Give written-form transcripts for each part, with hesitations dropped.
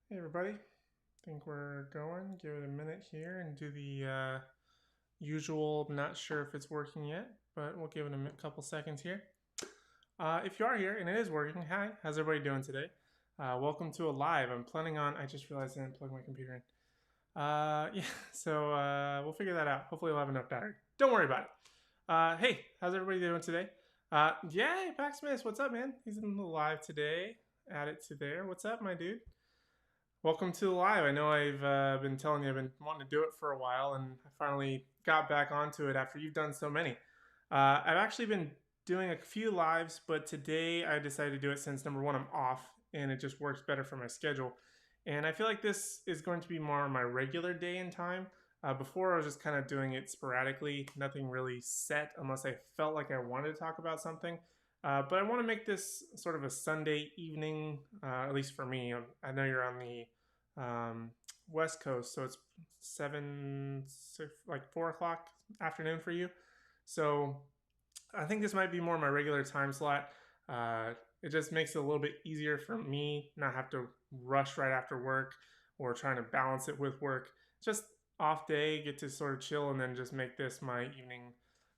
Hey everybody, think we're going. Give it a minute here and do the usual. Not sure if it's working yet, but we'll give it a couple seconds here. If you are here and it is working, hi, how's everybody doing today? Welcome to a live. I'm planning on. I just realized I didn't plug my computer in. Yeah, so we'll figure that out. Hopefully, we'll have enough battery. Don't worry about it. Hey, how's everybody doing today? Yay, Paxmas, what's up, man? He's in the live today. Add it to there. What's up, my dude? Welcome to the live. I know I've been telling you I've been wanting to do it for a while, and I finally got back onto it after you've done so many. I've actually been doing a few lives, but today I decided to do it since number one, I'm off, and it just works better for my schedule. And I feel like this is going to be more my regular day and time. Before I was just kind of doing it sporadically, nothing really set unless I felt like I wanted to talk about something. But I want to make this sort of a Sunday evening, at least for me. I know you're on the West Coast, so it's 4 o'clock afternoon for you. So I think this might be more my regular time slot. It just makes it a little bit easier for me not have to rush right after work or trying to balance it with work. Just off day, get to sort of chill, and then just make this my evening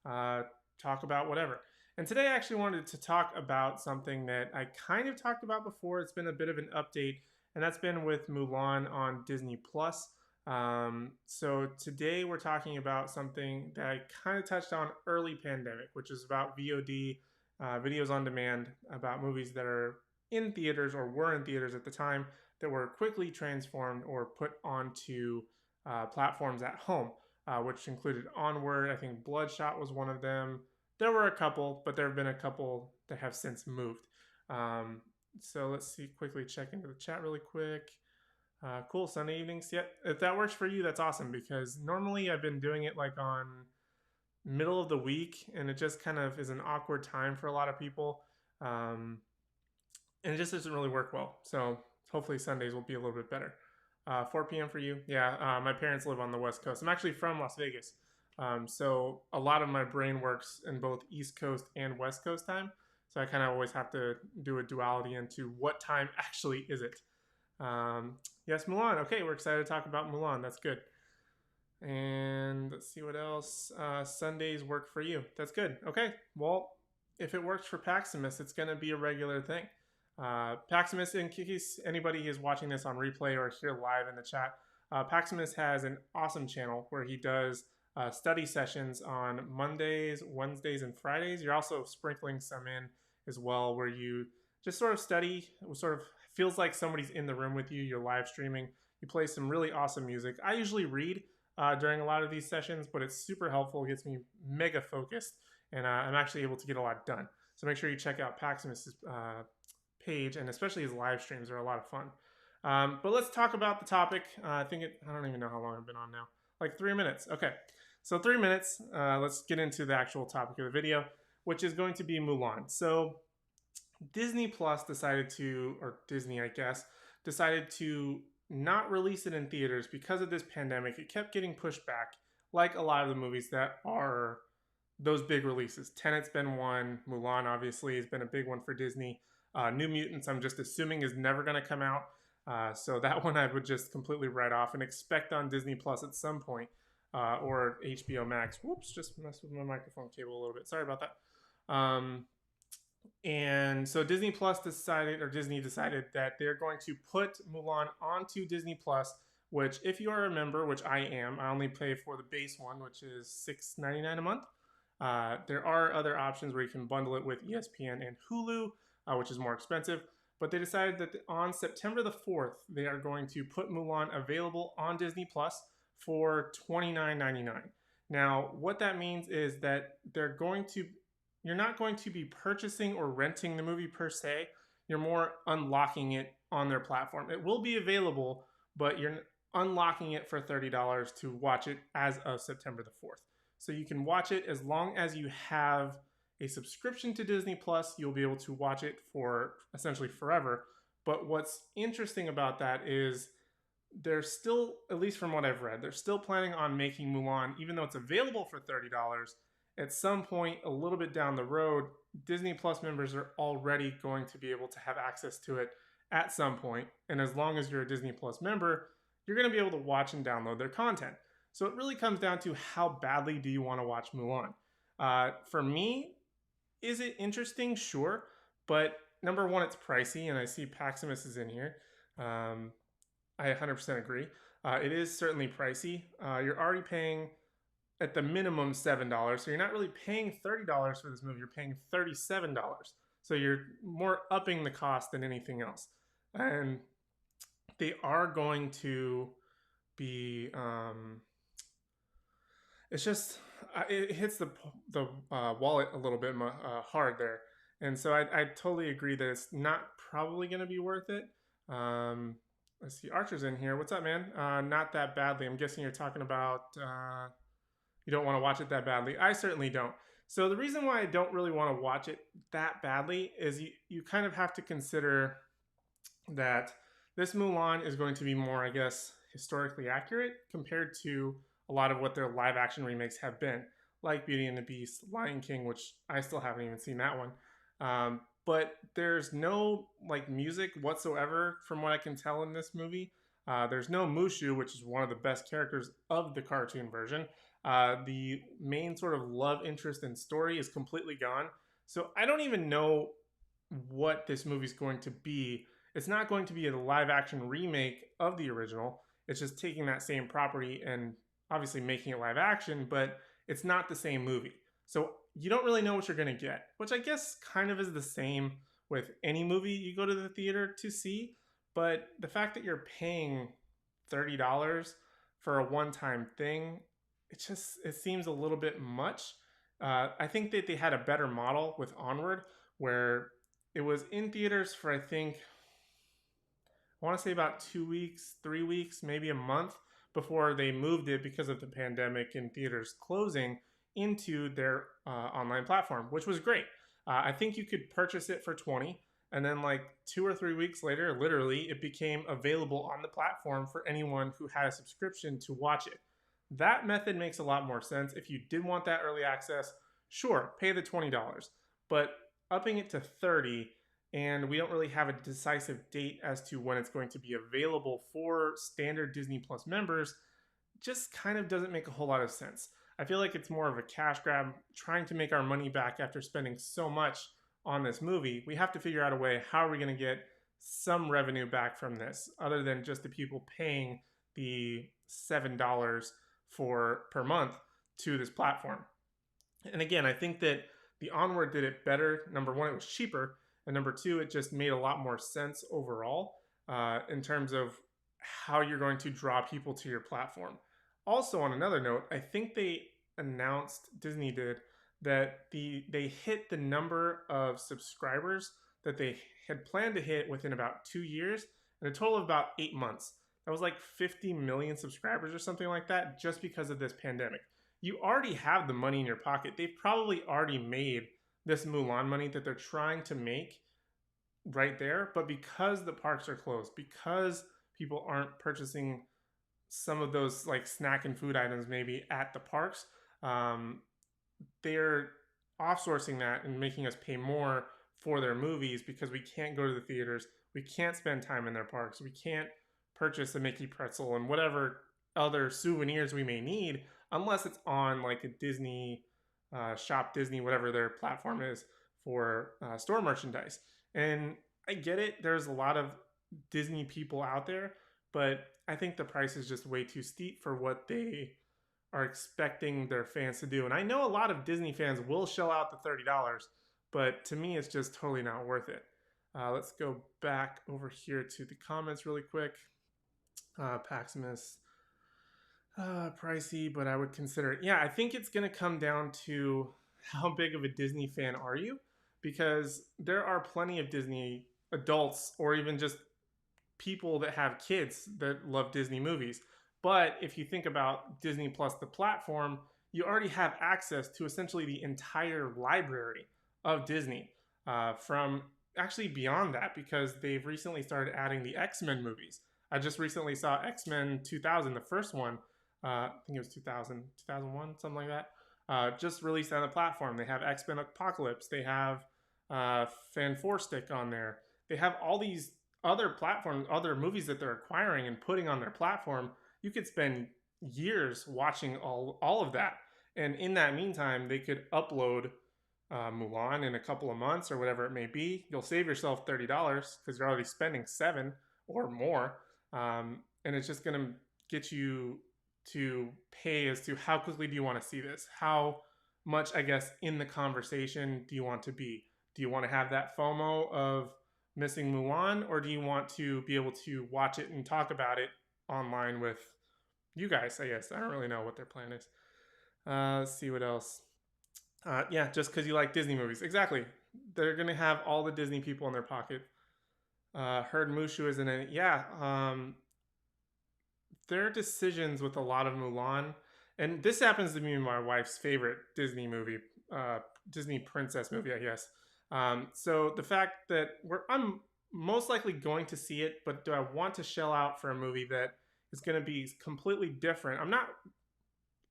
talk about whatever. And today I actually wanted to talk about something that I kind of talked about before. It's been a bit of an update, and that's been with Mulan on Disney Plus. So today we're talking about something that I kind of touched on early pandemic, which is about VOD, videos on demand, about movies that are in theaters or were in theaters at the time that were quickly transformed or put onto platforms at home, which included Onward. I think Bloodshot was one of them. There were a couple, but there have been a couple that have since moved. So let's see, quickly check into the chat really quick. Cool, Sunday evenings. Yeah, if that works for you, that's awesome because normally I've been doing it like on middle of the week and it just kind of is an awkward time for a lot of people. And it just doesn't really work well. So hopefully Sundays will be a little bit better. 4 p.m. for you. Yeah, my parents live on the West Coast. I'm actually from Las Vegas. So a lot of my brain works in both East Coast and West Coast time. So I kind of always have to do a duality into what time actually is it. Yes, Mulan. Okay, we're excited to talk about Mulan. That's good. And let's see what else. Sundays work for you. That's good. Okay, well, if it works for Paximus, it's going to be a regular thing. Paximus, in case anybody is watching this on replay or here live in the chat, Paximus has an awesome channel where he does study sessions on Mondays, Wednesdays, and Fridays. You're also sprinkling some in as well where you just sort of study, sort of feels like somebody's in the room with you. You're live streaming. You play some really awesome music. I usually read during a lot of these sessions, but it's super helpful. It gets me mega focused, and I'm actually able to get a lot done. So make sure you check out Paximus's page, and especially his live streams are a lot of fun. But let's talk about the topic. I don't even know how long I've been on now. Like 3 minutes. Okay, so 3 minutes. Let's get into the actual topic of the video, which is going to be Mulan. So Disney Plus decided to, or Disney, I guess, decided to not release it in theaters because of this pandemic. It kept getting pushed back, like a lot of the movies that are those big releases. Tenet's been one. Mulan, obviously, has been a big one for Disney. New Mutants, I'm just assuming, is never going to come out. So that one I would just completely write off and expect on Disney Plus at some point, or HBO Max. Whoops, just messed with my microphone cable a little bit. Sorry about that. And so Disney Plus decided, or Disney decided, that they're going to put Mulan onto Disney Plus, which, if you are a member, which I am, I only pay for the base one, which is $6.99 a month. There are other options where you can bundle it with ESPN and Hulu, which is more expensive. But they decided that on September the 4th, they are going to put Mulan available on Disney Plus for $29.99. Now, what that means is that you're not going to be purchasing or renting the movie per se. You're more unlocking it on their platform. It will be available, but you're unlocking it for $30 to watch it as of September the 4th. So you can watch it as long as you have a subscription to Disney Plus. You'll be able to watch it for essentially forever. But what's interesting about that is they're still, at least from what I've read, they're still planning on making Mulan, even though it's available for $30, at some point a little bit down the road, Disney Plus members are already going to be able to have access to it at some point, and as long as you're a Disney Plus member, you're going to be able to watch and download their content. So it really comes down to how badly do you want to watch Mulan. For me, is it interesting? Sure, but number one, it's pricey, and I see Paximus is in here. Um, I 100% agree. It is certainly pricey. You're already paying at the minimum $7, so you're not really paying $30 for this movie. You're paying $37, so you're more upping the cost than anything else. And they are going to be. It's just it hits the wallet a little bit hard there, and so I totally agree that it's not probably going to be worth it. Um, let's see, Archer's in here. What's up, man? Not that badly. I'm guessing you're talking about you don't want to watch it that badly. I certainly don't. So the reason why I don't really want to watch it that badly is you kind of have to consider that this Mulan is going to be more, I guess, historically accurate compared to a lot of what their live action remakes have been, like Beauty and the Beast, Lion King, which I still haven't even seen that one. But there's no like music whatsoever from what I can tell in this movie. There's no Mushu, which is one of the best characters of the cartoon version. The main sort of love interest and story is completely gone. So I don't even know what this movie's going to be. It's not going to be a live action remake of the original. It's just taking that same property and obviously making it live action, but it's not the same movie. So you don't really know what you're going to get, which I guess kind of is the same with any movie you go to the theater to see. But the fact that you're paying $30 for a one-time thing, it seems a little bit much. I think that they had a better model with Onward, where it was in theaters for I want to say about 2 weeks, 3 weeks, maybe a month before they moved it because of the pandemic and theaters closing into their online platform, which was great. I think you could purchase it for 20, and then like 2 or 3 weeks later, literally, it became available on the platform for anyone who had a subscription to watch it. That method makes a lot more sense. If you did want that early access, sure, pay the $20, but upping it to 30, and we don't really have a decisive date as to when it's going to be available for standard Disney Plus members, just kind of doesn't make a whole lot of sense. I feel like it's more of a cash grab, trying to make our money back after spending so much on this movie. We have to figure out a way, how are we going to get some revenue back from this, other than just the people paying the $7 per month to this platform. And again, I think that the Onward did it better. Number one, it was cheaper. And number two, it just made a lot more sense overall in terms of how you're going to draw people to your platform. Also, on another note, I think they announced, Disney did, that they hit the number of subscribers that they had planned to hit within about 2 years, in a total of about 8 months. That was like 50 million subscribers or something like that, just because of this pandemic. You already have the money in your pocket. They've probably already made this Mulan money that they're trying to make right there, but because the parks are closed, because people aren't purchasing some of those like snack and food items maybe at the parks, they're offsourcing that and making us pay more for their movies because we can't go to the theaters, we can't spend time in their parks, we can't purchase a Mickey pretzel and whatever other souvenirs we may need unless it's on like a Disney Shop Disney, whatever their platform is for store merchandise. And I get it, there's a lot of Disney people out there, but I think the price is just way too steep for what they are expecting their fans to do. And I know a lot of Disney fans will shell out the $30, but to me, it's just totally not worth it. Let's go back over here to the comments really quick. Paximus, pricey, but I would consider it. Yeah, I think it's going to come down to how big of a Disney fan are you? Because there are plenty of Disney adults or even just people that have kids that love Disney movies. But if you think about Disney Plus, the platform, you already have access to essentially the entire library of Disney, from actually beyond that, because they've recently started adding the X-Men movies. I just recently saw X-Men 2000, the first one. I think it was 2000, 2001, something like that. Just released on the platform. They have X-Men Apocalypse. They have Fan 4 Stick on there. They have all these other platforms, other movies that they're acquiring and putting on their platform, you could spend years watching all of that. And in that meantime, they could upload Mulan in a couple of months or whatever it may be. You'll save yourself $30 because you're already spending seven or more, and it's just going to get you to pay as to how quickly do you want to see this, how much I guess in the conversation do you want to be. Do you want to have that FOMO of missing Mulan, or do you want to be able to watch it and talk about it online with you guys? I guess I don't really know what their plan is. Let's see what else. Yeah, just because you like Disney movies. Exactly. They're going to have all the Disney people in their pocket. Heard Mushu isn't in it. Yeah. Their decisions with a lot of Mulan, and this happens to be my wife's favorite Disney movie, Disney princess movie, I guess. So the fact that I'm most likely going to see it, but do I want to shell out for a movie that is going to be completely different? I'm not.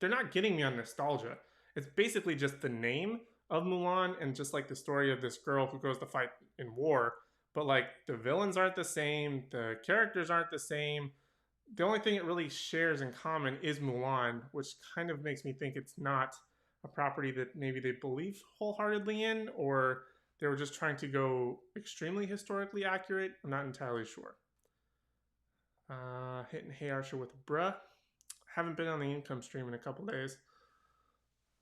They're not getting me on nostalgia. It's basically just the name of Mulan and just like the story of this girl who goes to fight in war. But like the villains aren't the same, the characters aren't the same. The only thing it really shares in common is Mulan, which kind of makes me think it's not a property that maybe they believe wholeheartedly in, or they were just trying to go extremely historically accurate. I'm not entirely sure. Hitting Hey Archer with bruh. Haven't been on the income stream in a couple days.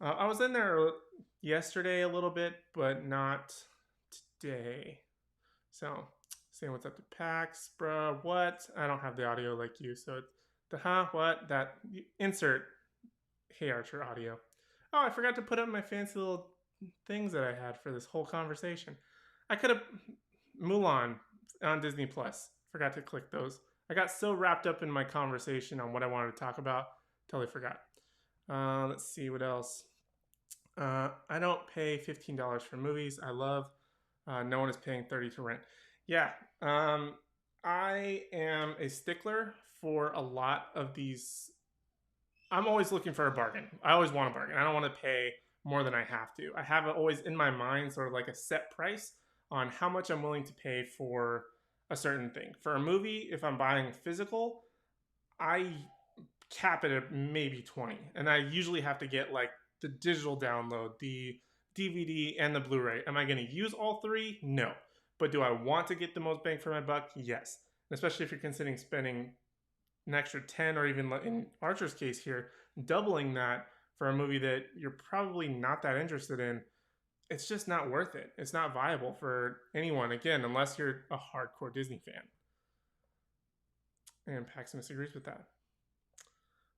I was in there yesterday a little bit, but not today. So, saying what's up to Pax, bruh. What? I don't have the audio like you, so it's the what? That insert Hey Archer audio. Oh, I forgot to put up my fancy little things that I had for this whole conversation. I could have Mulan on Disney Plus. Forgot to click those. I got so wrapped up in my conversation on what I wanted to talk about, totally forgot. Let's see what else. I don't pay $15 for movies. I love. No one is paying $30 to rent. Yeah, I am a stickler for a lot of these. I'm always looking for a bargain. I always want a bargain. I don't want to pay more than I have to. I have always in my mind sort of like a set price on how much I'm willing to pay for a certain thing. For a movie, if I'm buying physical, I cap it at maybe 20. And I usually have to get like the digital download, the DVD, and the Blu-ray. Am I going to use all three? No. But do I want to get the most bang for my buck? Yes. Especially if you're considering spending an extra 10, or even in Archer's case here, doubling that for a movie that you're probably not that interested in. It's just not worth it. It's not viable for anyone, again, unless you're a hardcore Disney fan. And Paximus agrees with that.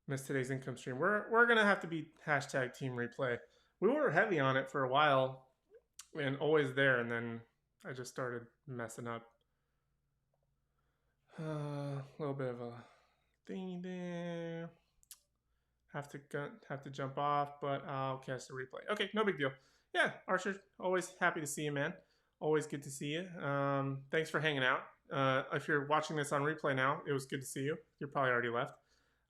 Missed today's income stream. We're gonna have to be hashtag team replay. We were heavy on it for a while and always there, and then I just started messing up. A little bit of a thingy there. Have to jump off, but I'll catch the replay. Okay, no big deal. Yeah, Archer, always happy to see you, man. Always good to see you. Thanks for hanging out. If you're watching this on replay now, it was good to see you. You're probably already left.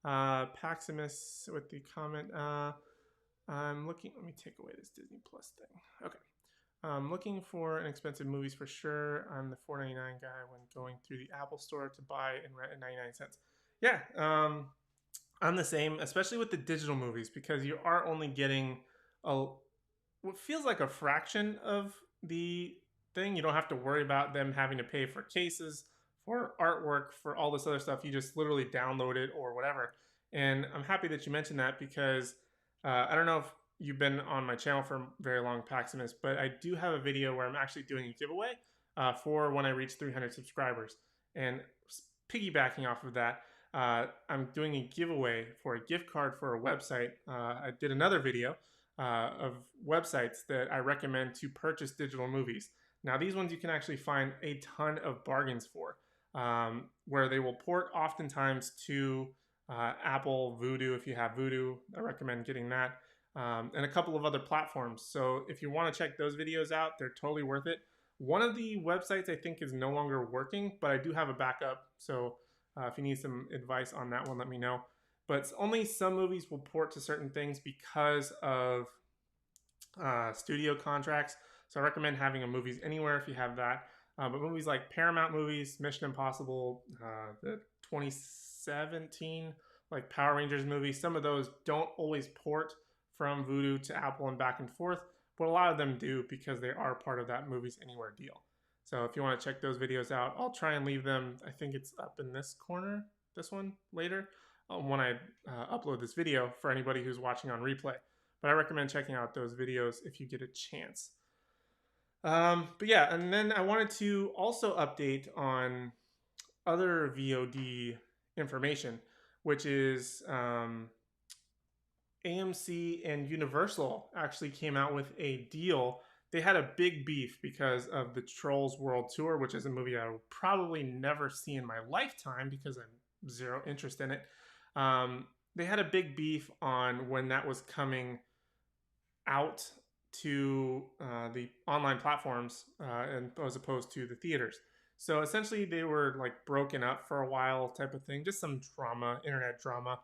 Paximus with the comment. I'm looking. Let me take away this Disney Plus thing. Okay. I'm looking for inexpensive movies for sure. I'm the $4.99 guy when going through the Apple Store to buy and rent at 99 cents. Yeah, I'm the same, especially with the digital movies, because you are only getting what feels like a fraction of the thing. You don't have to worry about them having to pay for cases, for artwork, for all this other stuff. You just literally download it or whatever. And I'm happy that you mentioned that, because I don't know if you've been on my channel for very long, Paximus, but I do have a video where I'm actually doing a giveaway for when I reach 300 subscribers. And piggybacking off of that, I'm doing a giveaway for a gift card for a website. I did another video of websites that I recommend to purchase digital movies. Now, these ones you can actually find a ton of bargains for, where they will port oftentimes to Apple, Vudu, if you have Vudu. I recommend getting that, and a couple of other platforms. So if you want to check those videos out, they're totally worth it. One of the websites I think is no longer working, but I do have a backup. So if you need some advice on that one, let me know. But only some movies will port to certain things because of studio contracts. So I recommend having a Movies Anywhere if you have that. But movies like Paramount movies, Mission Impossible, the 2017 like Power Rangers movies, some of those don't always port from Vudu to Apple and back and forth, but a lot of them do because they are part of that Movies Anywhere deal. So if you want to check those videos out, I'll try and leave them. I think it's up in this corner, this one later, when I upload this video for anybody who's watching on replay. But I recommend checking out those videos if you get a chance. But yeah, and then I wanted to also update on other VOD information, which is AMC and Universal actually came out with a deal. They had a big beef because of the Trolls World Tour, which is a movie I will probably never see in my lifetime because I'm zero interest in it. They had a big beef on when that was coming out to the online platforms and as opposed to the theaters. So essentially they were like broken up for a while type of thing, just some drama, internet drama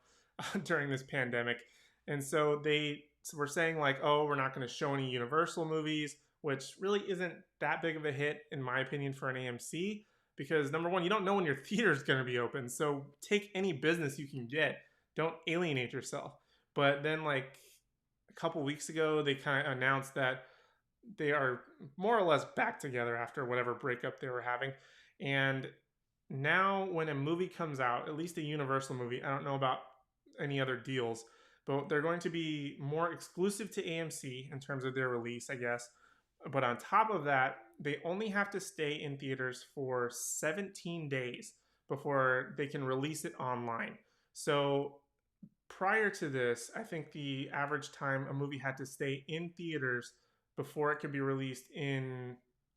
during this pandemic. And so they were saying like, oh, we're not going to show any Universal movies, which really isn't that big of a hit in my opinion for an AMC because number one, you don't know when your theater is going to be open. So take any business you can get. Don't alienate yourself. But then like a couple weeks ago, they kind of announced that they are more or less back together after whatever breakup they were having. And now when a movie comes out, at least a Universal movie, I don't know about any other deals, but they're going to be more exclusive to AMC in terms of their release, I guess. But on top of that, they only have to stay in theaters for 17 days before they can release it online. So prior to this, I think the average time a movie had to stay in theaters before it could be released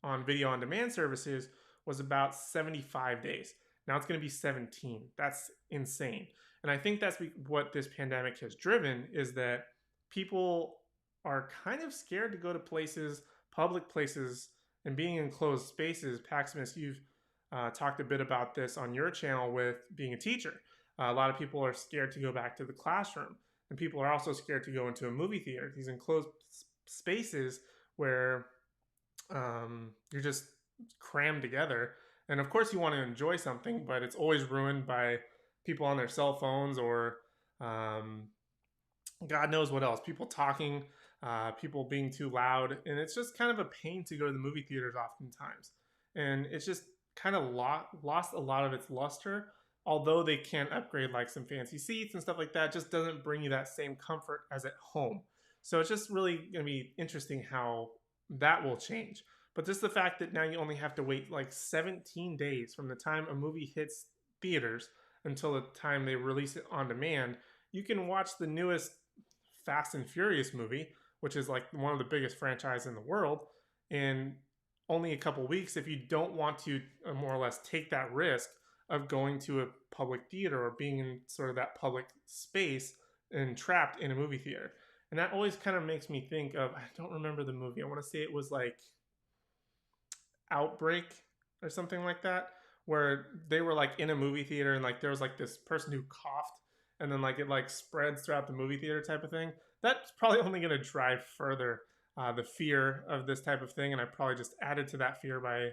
on video on demand services was about 75 days. Now it's going to be 17. That's insane. And I think that's what this pandemic has driven is that people are kind of scared to go to places, public places, and being in closed spaces. Paximus, you've talked a bit about this on your channel with being a teacher. A lot of people are scared to go back to the classroom, and people are also scared to go into a movie theater, these enclosed spaces where you're just crammed together. And of course you want to enjoy something, but it's always ruined by people on their cell phones or God knows what else, people talking, people being too loud. And it's just kind of a pain to go to the movie theaters oftentimes. And it's just kind of lost a lot of its luster. Although they can upgrade like some fancy seats and stuff like that, just doesn't bring you that same comfort as at home. So it's just really going to be interesting how that will change. But just the fact that now you only have to wait like 17 days from the time a movie hits theaters until the time they release it on demand, you can watch the newest Fast and Furious movie, which is like one of the biggest franchises in the world, in only a couple weeks if you don't want to more or less take that risk of going to a public theater or being in sort of that public space and trapped in a movie theater. And that always kind of makes me think of, I don't remember the movie. I want to say it was like Outbreak or something like that, where they were like in a movie theater and like there was like this person who coughed and then like it like spreads throughout the movie theater type of thing. That's probably only going to drive further the fear of this type of thing. And I probably just added to that fear by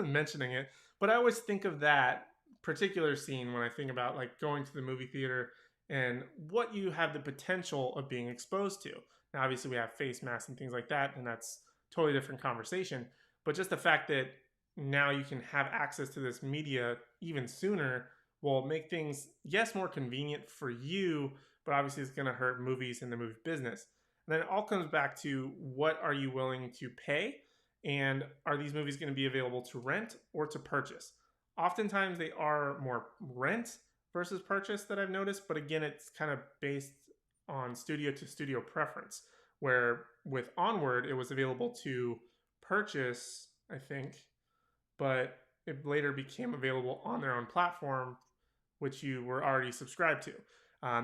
mentioning it. But I always think of that particular scene when I think about like going to the movie theater and what you have the potential of being exposed to. Now, obviously, we have face masks and things like that, and that's a totally different conversation. But just the fact that now you can have access to this media even sooner will make things, yes, more convenient for you, but obviously it's going to hurt movies and the movie business. And then it all comes back to what are you willing to pay, and are these movies going to be available to rent or to purchase? Oftentimes they are more rent versus purchase that I've noticed, but again, it's kind of based on studio to studio preference, where with Onward, it was available to purchase, I think, but it later became available on their own platform, which you were already subscribed to.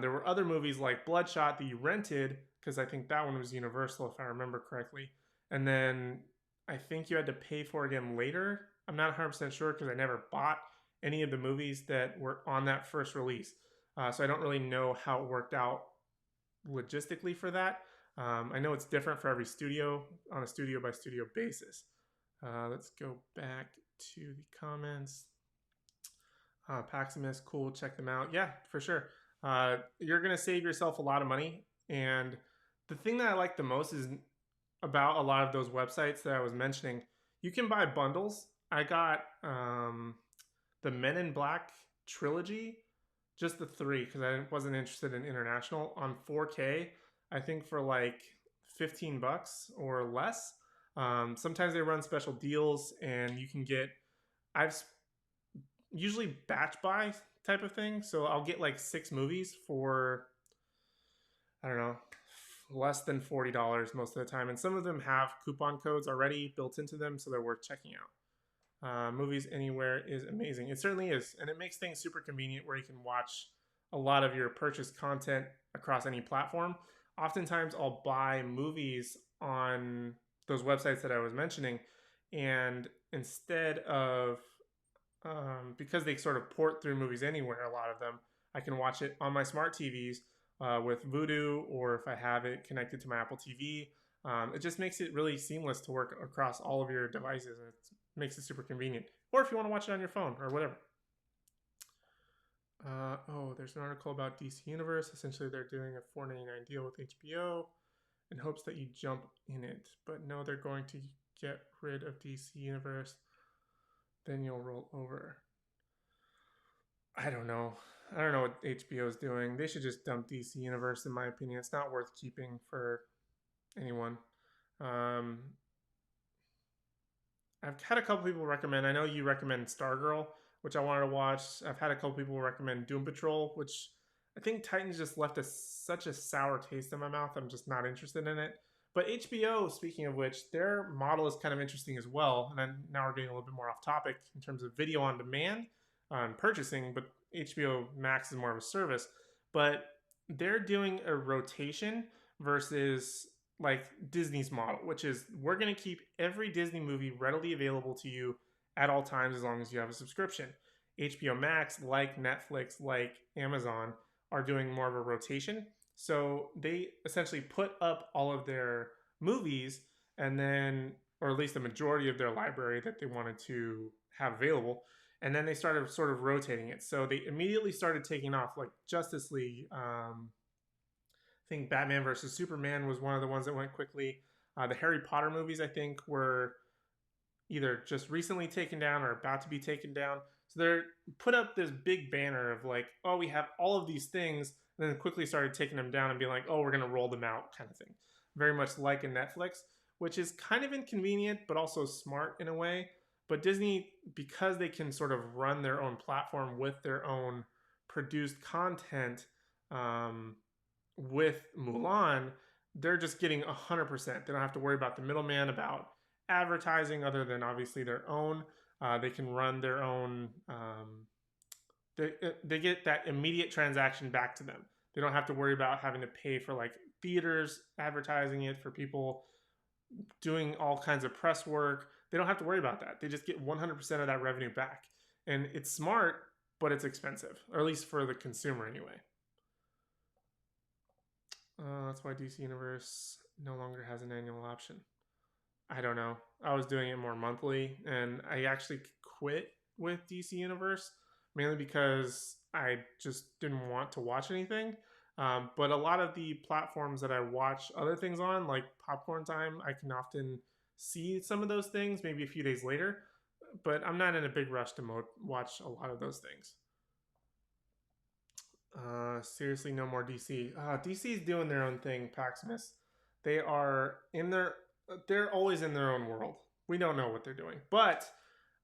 There were other movies like Bloodshot that you rented, because I think that one was Universal, if I remember correctly. And then I think you had to pay for it again later. I'm not 100% sure because I never bought any of the movies that were on that first release. So I don't really know how it worked out logistically for that. I know it's different for every studio on a studio by studio basis. Let's go back to the comments. Paximus, cool. Check them out. Yeah, for sure. You're gonna save yourself a lot of money. And the thing that I like the most is about a lot of those websites that I was mentioning. You can buy bundles. I got the Men in Black trilogy, just the three, because I wasn't interested in international, on 4K. I think for like $15 or less. Sometimes they run special deals, and you can get. I've usually batch buy type of thing, so I'll get like 6 movies for, I don't know, less than $40 most of the time, and some of them have coupon codes already built into them, so they're worth checking out. Movies Anywhere is amazing. It certainly is, and it makes things super convenient where you can watch a lot of your purchased content across any platform. Oftentimes, I'll buy movies on those websites that I was mentioning, and instead of because they sort of port through Movies Anywhere, a lot of them, I can watch it on my smart TVs with Vudu, or if I have it connected to my Apple TV. It just makes it really seamless to work across all of your devices, and it makes it super convenient. Or if you want to watch it on your phone or whatever. Oh, there's an article about DC Universe. Essentially, they're doing a $4.99 deal with HBO in hopes that you jump in it. But no, they're going to get rid of DC Universe. Then you'll roll over. I don't know. I don't know what HBO is doing. They should just dump DC Universe, in my opinion. It's not worth keeping for anyone. I've had a couple people recommend. I know you recommend Stargirl, which I wanted to watch. I've had a couple people recommend Doom Patrol, which I think Titans just left such a sour taste in my mouth. I'm just not interested in it. But HBO, speaking of which, their model is kind of interesting as well. And then now we're getting a little bit more off topic in terms of video on demand purchasing, but HBO Max is more of a service. But they're doing a rotation versus like Disney's model, which is we're going to keep every Disney movie readily available to you at all times as long as you have a subscription. HBO Max, like Netflix, like Amazon, are doing more of a rotation. So they essentially put up all of their movies and then, or at least the majority of their library that they wanted to have available. And then they started sort of rotating it. So they immediately started taking off, like Justice League. I think Batman versus Superman was one of the ones that went quickly. The Harry Potter movies, I think, were either just recently taken down or about to be taken down. So they're put up this big banner of like, oh, we have all of these things, and then quickly started taking them down and being like, oh, we're going to roll them out kind of thing. Very much like in Netflix, which is kind of inconvenient, but also smart in a way. But Disney, because they can sort of run their own platform with their own produced content, with Mulan, they're just getting 100%. They don't have to worry about the middleman, about advertising, other than obviously their own. They can run their own. They get that immediate transaction back to them. They don't have to worry about having to pay for like theaters advertising it, for people doing all kinds of press work. They don't have to worry about that. They just get 100% of that revenue back. And it's smart, but it's expensive, or at least for the consumer anyway. That's why DC Universe no longer has an annual option. I don't know. I was doing it more monthly, and I actually quit with DC Universe mainly because I just didn't want to watch anything. But a lot of the platforms that I watch other things on, like Popcorn Time, I can often see some of those things maybe a few days later. But I'm not in a big rush to watch a lot of those things. Seriously, no more DC. DC is doing their own thing, Paxmas. They are in their. They're always in their own world. We don't know what they're doing, but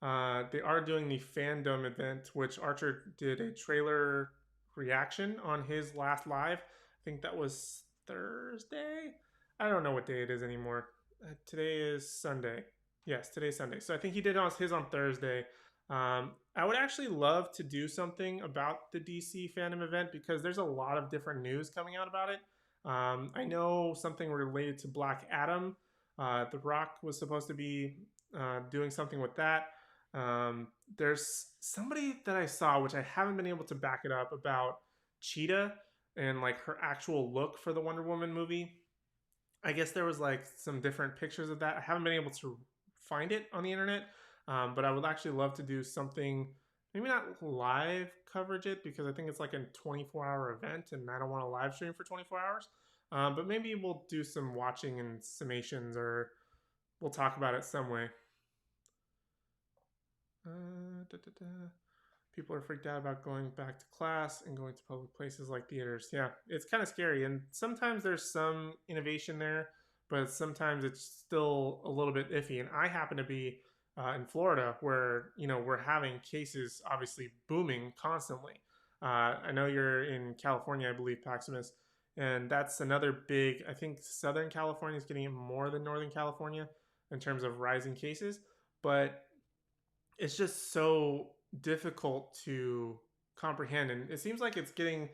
they are doing the fandom event, which Archer did a trailer reaction on his last live. I think that was Thursday. I don't know what day it is anymore. Today is Sunday. Yes, today's Sunday. So I think he did his on Thursday. I would actually love to do something about the DC fandom event because there's a lot of different news coming out about it. I know something related to Black Adam. The Rock was supposed to be doing something with that. There's somebody that I saw, which I haven't been able to back it up, about Cheetah and like her actual look for the Wonder Woman movie. I guess there was like some different pictures of that. I haven't been able to find it on the internet, But I would actually love to do something, maybe not live coverage it because I think it's like a 24-hour event and I don't want to live stream for 24 hours. But maybe we'll do some watching and summations, or we'll talk about it some way. Da, da, da. People are freaked out about going back to class and going to public places like theaters. Yeah, it's kind of scary. And sometimes there's some innovation there, but sometimes it's still a little bit iffy. And I happen to be in Florida where, we're having cases obviously booming constantly. I know you're in California, I believe, Paximus. And that's another big, I think Southern California is getting it more than Northern California in terms of rising cases. But it's just so difficult to comprehend, and it seems like it's getting,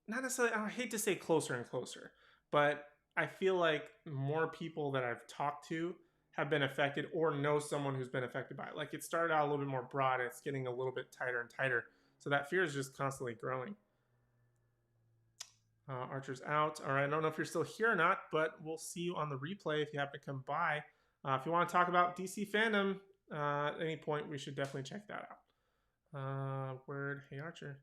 not necessarily, I hate to say closer and closer, but I feel like more people that I've talked to have been affected or know someone who's been affected by it. Like, it started out a little bit more broad and it's getting a little bit tighter and tighter, so that fear is just constantly growing. Archer's out. All right, I don't know if you're still here or not, but we'll see you on the replay if you happen to come by. If you want to talk about DC fandom at any point, we should definitely check that out. Word, hey Archer.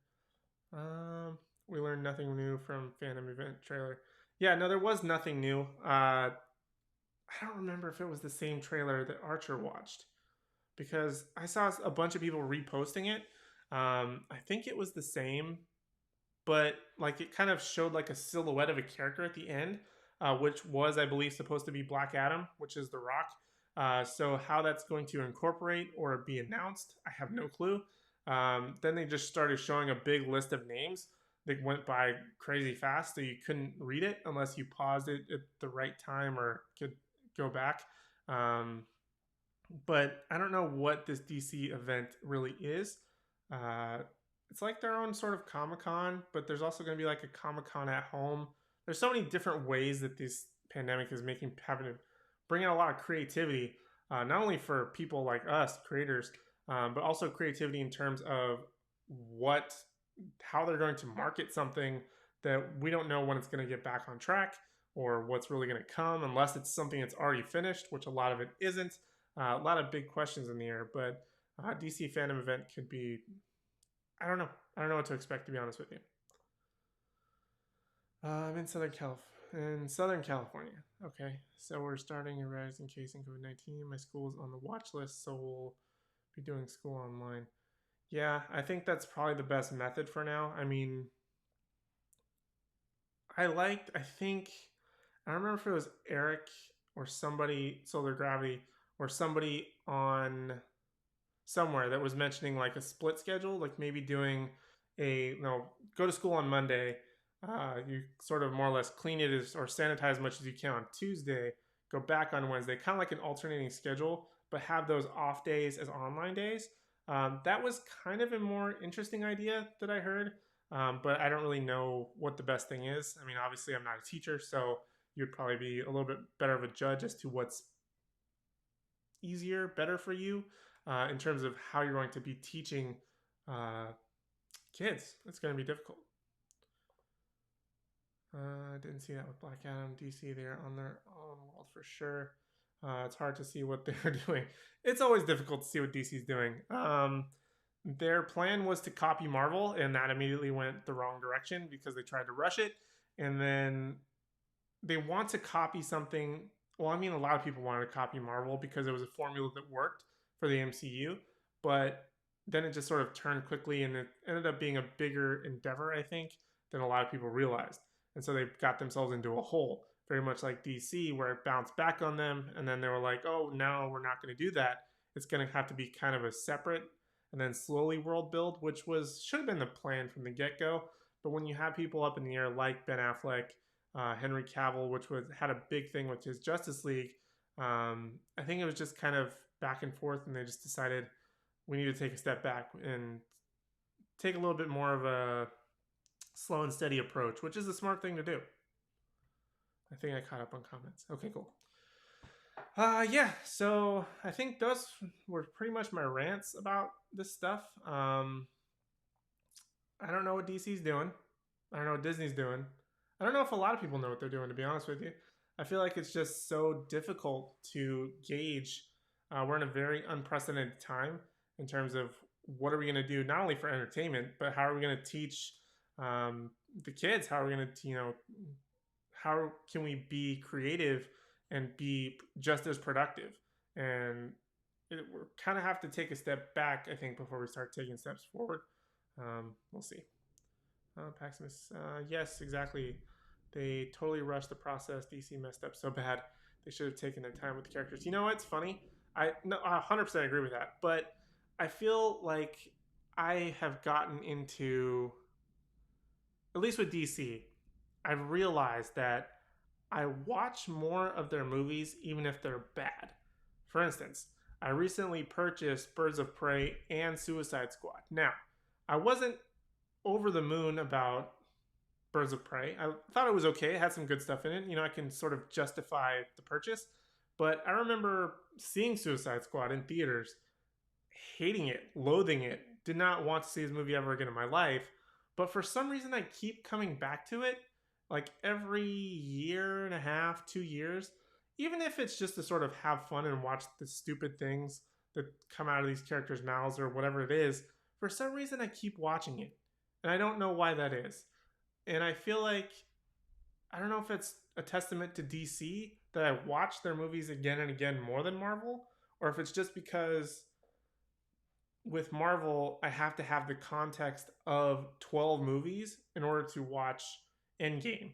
We learned nothing new from fandom event trailer. Yeah, no, there was nothing new. I don't remember if it was the same trailer that Archer watched, because I saw a bunch of people reposting it. I think it was the same, but like it kind of showed like a silhouette of a character at the end, which was, I believe, supposed to be Black Adam, which is The Rock. So how that's going to incorporate or be announced, I have no clue. Then they just started showing a big list of names that went by crazy fast, so you couldn't read it unless you paused it at the right time or could go back. But I don't know what this DC event really is. It's like their own sort of Comic-Con, but there's also going to be like a Comic-Con at home. There's so many different ways that this pandemic is having to bring in a lot of creativity, not only for people like us, creators, but also creativity in terms of how they're going to market something that we don't know when it's going to get back on track or what's really going to come, unless it's something that's already finished, which a lot of it isn't. A lot of big questions in the air, but DC fandom event could be, I don't know. I don't know what to expect, to be honest with you. I'm in Southern California. Okay, so we're starting a rising case in COVID-19. My school is on the watch list, so we'll be doing school online. Yeah, I think that's probably the best method for now. I mean, I don't remember if it was Eric or somebody, Solar Gravity, or somebody on somewhere that was mentioning like a split schedule, like maybe doing go to school on Monday, you sort of more or less clean it or sanitize as much as you can on Tuesday, go back on Wednesday, kind of like an alternating schedule, but have those off days as online days. That was kind of a more interesting idea that I heard, but I don't really know what the best thing is. I mean, obviously, I'm not a teacher, so you'd probably be a little bit better of a judge as to what's easier, better for you in terms of how you're going to be teaching kids. It's going to be difficult. I didn't see that with Black Adam. DC, they're on their own world for sure. It's hard to see what they're doing. It's always difficult to see what DC's doing. Their plan was to copy Marvel, and that immediately went the wrong direction because they tried to rush it. And then they want to copy something. Well, I mean, a lot of people wanted to copy Marvel because it was a formula that worked for the MCU, but then it just sort of turned quickly, and it ended up being a bigger endeavor, I think, than a lot of people realized. And so they got themselves into a hole, very much like DC, where it bounced back on them, and then they were like, oh, no, we're not going to do that. It's going to have to be kind of a separate and then slowly world build, which should have been the plan from the get-go. But when you have people up in the air like Ben Affleck, Henry Cavill, which had a big thing with his Justice League, I think it was just kind of back and forth, and they just decided we need to take a step back and take a little bit more of a slow and steady approach, which is a smart thing to do. I think I caught up on comments. Okay, cool. Yeah, so I think those were pretty much my rants about this stuff. I don't know what DC's doing. I don't know what Disney's doing. I don't know if a lot of people know what they're doing, to be honest with you. I feel like it's just so difficult to gauge We're in a very unprecedented time in terms of what are we going to do, not only for entertainment, but how are we going to teach um, the kids? How are we going to, how can we be creative and be just as productive? And we kind of have to take a step back, I think, before we start taking steps forward. We'll see. Paximus, yes, exactly. They totally rushed the process. DC messed up so bad. They should have taken their time with the characters. You know what's funny? I 100% agree with that. But I feel like I have gotten into, at least with DC, I've realized that I watch more of their movies even if they're bad. For instance, I recently purchased Birds of Prey and Suicide Squad. Now, I wasn't over the moon about Birds of Prey. I thought it was okay. It had some good stuff in it. I can sort of justify the purchase. But I remember seeing Suicide Squad in theaters, hating it, loathing it, did not want to see this movie ever again in my life. But for some reason, I keep coming back to it like every year and a half, 2 years, even if it's just to sort of have fun and watch the stupid things that come out of these characters' mouths or whatever it is. For some reason, I keep watching it. And I don't know why that is. And I feel like, I don't know if it's a testament to DC that I watch their movies again and again more than Marvel, or if it's just because with Marvel, I have to have the context of 12 movies in order to watch Endgame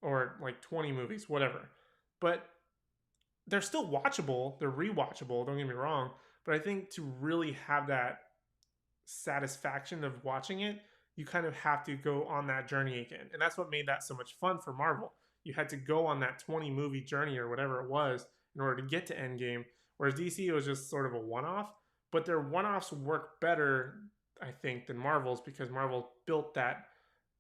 or like 20 movies, whatever. But they're still watchable, they're rewatchable, don't get me wrong. But I think to really have that satisfaction of watching it, you kind of have to go on that journey again. And that's what made that so much fun for Marvel. You had to go on that 20 movie journey or whatever it was in order to get to Endgame. Whereas DC was just sort of a one off. But their one offs work better, I think, than Marvel's because Marvel built that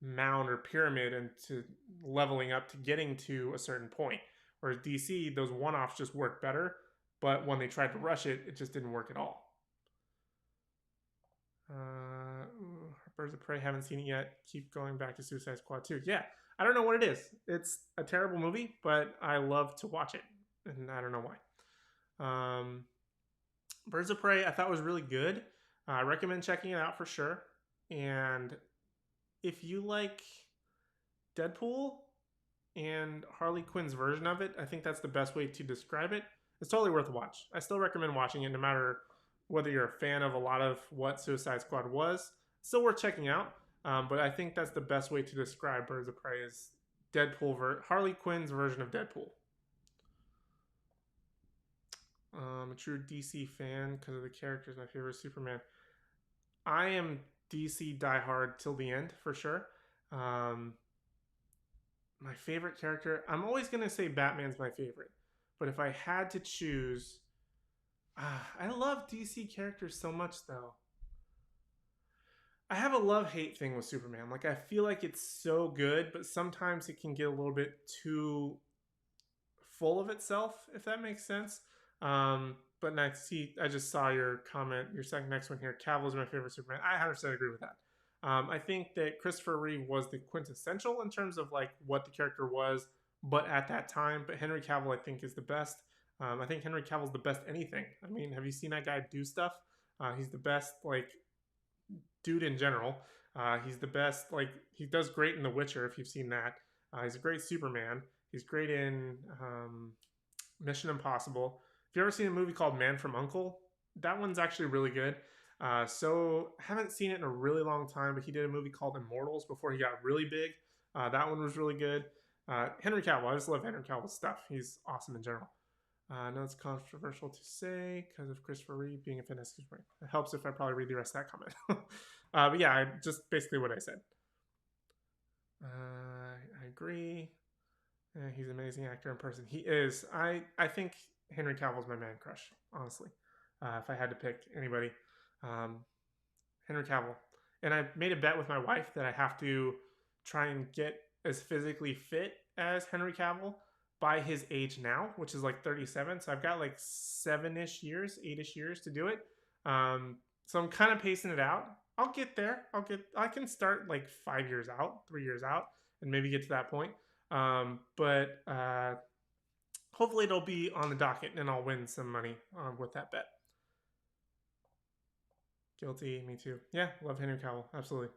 mound or pyramid into leveling up to getting to a certain point. Whereas DC, those one offs just work better. But when they tried to rush it, it just didn't work at all. Birds of Prey, haven't seen it yet. Keep going back to Suicide Squad 2. Yeah, I don't know what it is. It's a terrible movie, but I love to watch it, and I don't know why. Birds of Prey, I thought was really good. I recommend checking it out for sure. And if you like Deadpool and Harley Quinn's version of it, I think that's the best way to describe it. It's totally worth a watch. I still recommend watching it no matter whether you're a fan of a lot of what Suicide Squad was. Still worth checking out. But I think that's the best way to describe Birds of Prey is Harley Quinn's version of Deadpool. A true DC fan because of the characters. My favorite Superman. I am DC diehard till the end for sure. My favorite character, I'm always gonna say Batman's my favorite, but if I had to choose, I love DC characters so much though. I have a love-hate thing with Superman. Like I feel like it's so good, but sometimes it can get a little bit too full of itself, if that makes sense. But I just saw your comment, your second next one here. Cavill is my favorite Superman. I 100% agree with that. I think that Christopher Reeve was the quintessential in terms of like what the character was, but at that time. But Henry Cavill, I think, is the best. I think Henry Cavill's the best anything. I mean, have you seen that guy do stuff? He's the best, like, dude in general. He's the best, like, he does great in The Witcher, if you've seen that. He's a great Superman. He's great in Mission Impossible. If you ever seen a movie called Man from U.N.C.L.E., that one's actually really good. So haven't seen it in a really long time, but he did a movie called Immortals before he got really big. That one was really good. Henry Cavill, I just love Henry Cavill's stuff. He's awesome in general. I know it's controversial to say because of Christopher Reeve being a fantastic Superman. It helps if I probably read the rest of that comment. But yeah, just basically what I said. I agree. He's an amazing actor in person. He is. I think Henry Cavill's my man crush, honestly. If I had to pick anybody, Henry Cavill. And I made a bet with my wife that I have to try and get as physically fit as Henry Cavill by his age now, which is like 37. So I've got like 7-ish years, 8-ish years to do it. So I'm kind of pacing it out. I'll get there. I can start like 5 years out, 3 years out, and maybe get to that point. But hopefully it'll be on the docket and I'll win some money with that bet. Guilty, me too. Yeah, love Henry Cavill, absolutely.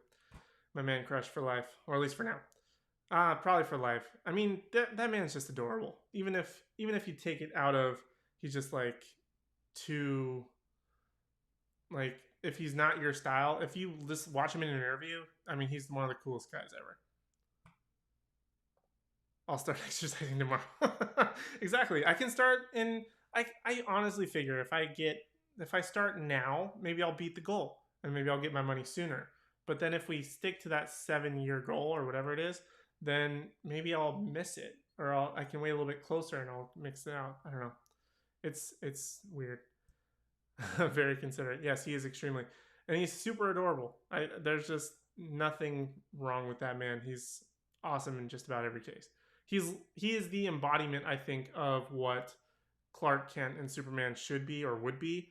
My man crush for life, or at least for now. Probably for life. I mean, that man's just adorable. Even if you take it out of, he's just like too, like, if he's not your style, if you just watch him in an interview, I mean, he's one of the coolest guys ever. I'll start exercising tomorrow. Exactly. I can start in. I honestly figure if I start now, maybe I'll beat the goal and maybe I'll get my money sooner. But then if we stick to that 7-year goal or whatever it is, then maybe I'll miss it, or I can wait a little bit closer and I'll mix it out. I don't know. It's weird. Very considerate. Yes, he is extremely, and he's super adorable. There's just nothing wrong with that man. He's awesome in just about every case. He is the embodiment, I think, of what Clark Kent and Superman should be or would be.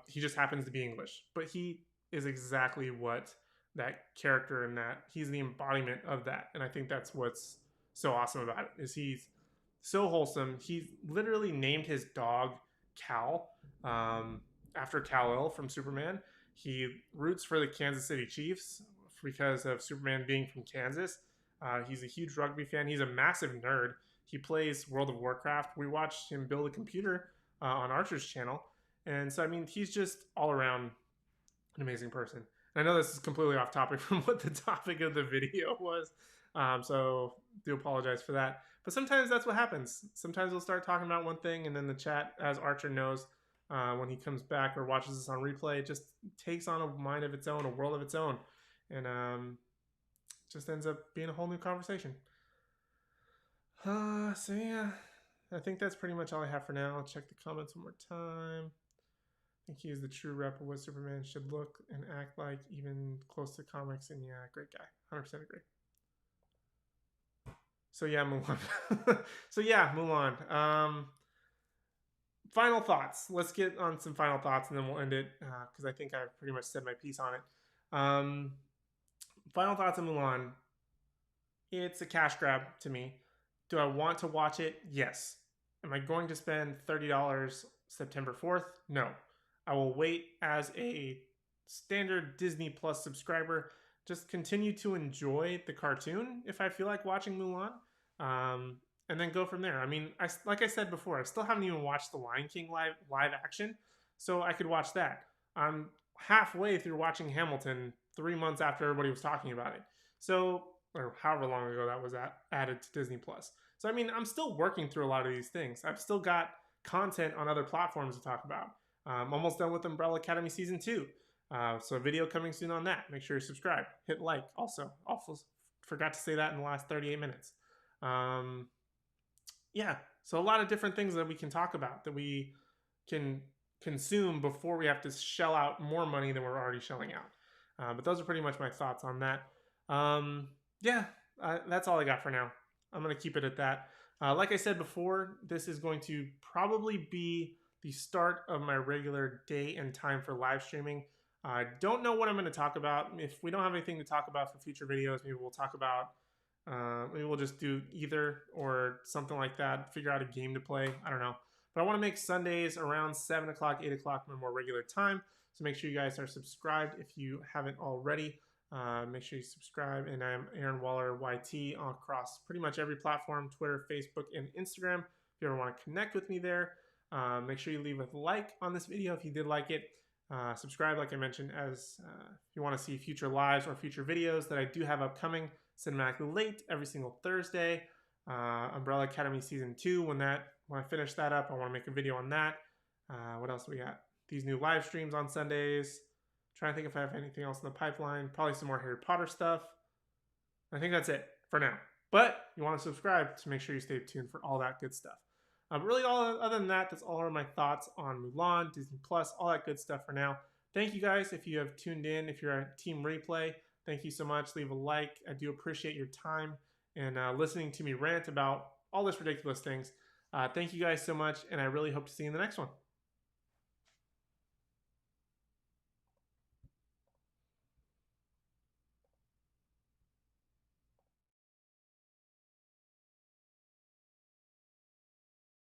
He just happens to be English, but he is exactly what that character and that he's the embodiment of that. And I think that's what's so awesome about it, is he's so wholesome. He literally named his dog Cal after Kal-El from Superman. He roots for the Kansas City Chiefs because of Superman being from Kansas. He's a huge rugby fan. He's a massive nerd. He plays World of Warcraft. We watched him build a computer on Archer's channel. And so, I mean, he's just all around an amazing person. And I know this is completely off topic from what the topic of the video was. So do apologize for that. But sometimes that's what happens. Sometimes we'll start talking about one thing and then the chat, as Archer knows, when he comes back or watches this on replay, it just takes on a mind of its own, a world of its own. And just ends up being a whole new conversation. So yeah, I think that's pretty much all I have for now. I'll check the comments one more time. I think he is the true rep of what Superman should look and act like, even close to comics. And yeah, great guy. 100% agree. So yeah, Mulan. Final thoughts. Let's get on some final thoughts and then we'll end it, because I think I've pretty much said my piece on it. Final thoughts on Mulan. It's a cash grab to me. Do I want to watch it? Yes. Am I going to spend $30 September 4th? No. I will wait as a standard Disney Plus subscriber. Just continue to enjoy the cartoon if I feel like watching Mulan. And then go from there. I mean, like I said before, I still haven't even watched The Lion King live action, so I could watch that. I'm halfway through watching Hamilton 3 months after everybody was talking about it. So, or however long ago that was added to Disney Plus. So, I mean, I'm still working through a lot of these things. I've still got content on other platforms to talk about. I'm almost done with Umbrella Academy Season 2. So a video coming soon on that. Make sure you subscribe. Hit like also. Forgot to say that in the last 38 minutes. Yeah, so a lot of different things that we can talk about, that we can consume before we have to shell out more money than we're already shelling out. But those are pretty much my thoughts on that. That's all I got for now. I'm going to keep it at that. Like I said before, this is going to probably be the start of my regular day and time for live streaming. I don't know what I'm going to talk about. If we don't have anything to talk about for future videos, maybe we'll talk about, maybe we'll just do either or something like that, figure out a game to play. I don't know. But I want to make Sundays around 7 o'clock, 8 o'clock, my more regular time. So make sure you guys are subscribed if you haven't already. Make sure you subscribe. And I'm Aaron Waller YT across pretty much every platform, Twitter, Facebook, and Instagram. If you ever want to connect with me there, make sure you leave a like on this video if you did like it. Subscribe, like I mentioned, as if you want to see future lives or future videos that I do have upcoming, cinematically late every single Thursday. Umbrella Academy Season 2, when I finish that up, I want to make a video on that. What else we got? These new live streams on Sundays. Trying to think if I have anything else in the pipeline. Probably some more Harry Potter stuff. I think that's it for now. But you want to subscribe to make sure you stay tuned for all that good stuff. Really, other than that, that's all of my thoughts on Mulan, Disney Plus, all that good stuff for now. Thank you guys if you have tuned in. If you're a Team Replay, thank you so much. Leave a like. I do appreciate your time and listening to me rant about all this ridiculous things. Thank you guys so much, and I really hope to see you in the next one.